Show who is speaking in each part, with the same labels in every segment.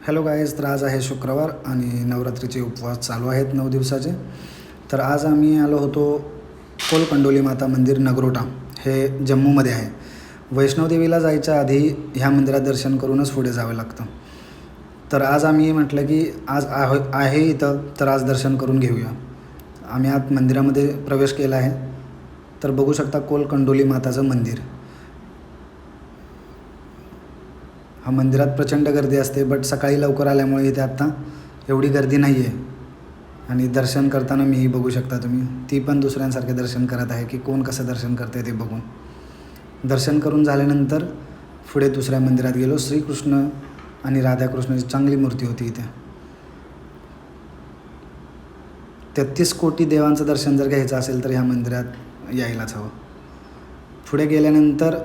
Speaker 1: Hello guys, तर आज आहे शुक्रवार आणि नवरात्रीचे उपवास चालू आहेत 9 दिवसाचे. तर आज आम्ही आलो होतो कोलकंडोली माता मंदिर नगरोटा, हे जम्मूमध्ये आहे. वैष्णोदेवीला जायच्या आधी ह्या मंदिरात दर्शन करूनच पुढे जावं लागतं. तर आज आम्ही म्हटलं की आज आहे इथं, तर आज दर्शन करून घेऊया. आम्ही आत मंदिरामध्ये प्रवेश केला आहे. तर बघू शकता कोलकंडोली माताचं मंदिर. हा मंदिरात प्रचंड गर्दी असते, बट सकाळी लवकर आल्यामुळे इथे आत्ता एवढी गर्दी नाही आहे. आणि दर्शन करताना मीही बघू शकता तुम्ही, ती पण दुसऱ्यांसारखे दर्शन करत आहे की कोण कसं दर्शन करते ते बघून. दर्शन करून झाल्यानंतर पुढे दुसऱ्या मंदिरात गेलो. श्रीकृष्ण आणि राधाकृष्णाची चांगली मूर्ती होती इथे. 33 कोटी देवांचं दर्शन जर घ्यायचं असेल तर ह्या मंदिरात यायलाच हवं. पुढे गेल्यानंतर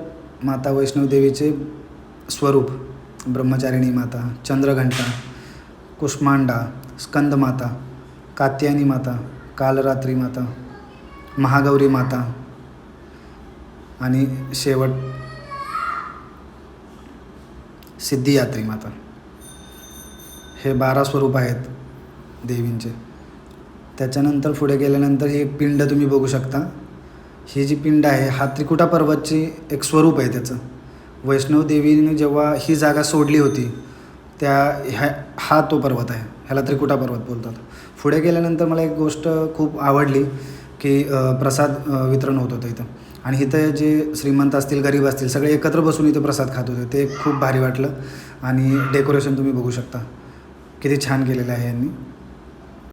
Speaker 1: माता वैष्णोदेवीचे स्वरूप, ब्रह्मचारिणी माता, चंद्रघंटा, कुष्मांडा, स्कंदमाता, कात्यायनी माता, कालरात्री माता, महागौरी माता आणि शेवट सिद्धिदात्री माता, हे 12 स्वरूप आहेत देवींचे. त्याच्यानंतर पुढे गेल्यानंतर हे पिंड तुम्ही बघू शकता. ही जी पिंड आहे हा त्रिकुटा पर्वतची एक स्वरूप आहे त्याचं. वैष्णोदेवीने जेव्हा ही जागा सोडली होती हा तो पर्वत आहे, ह्याला त्रिकुटा पर्वत बोलतात. पुढे गेल्यानंतर मला एक गोष्ट खूप आवडली की प्रसाद वितरण होत होतं इथं. आणि इथं जे श्रीमंत असतील, गरीब असतील, सगळे एकत्र बसून इथं प्रसाद खात होते. ते खूप भारी वाटलं. आणि डेकोरेशन तुम्ही बघू शकता किती छान केलेलं आहे यांनी.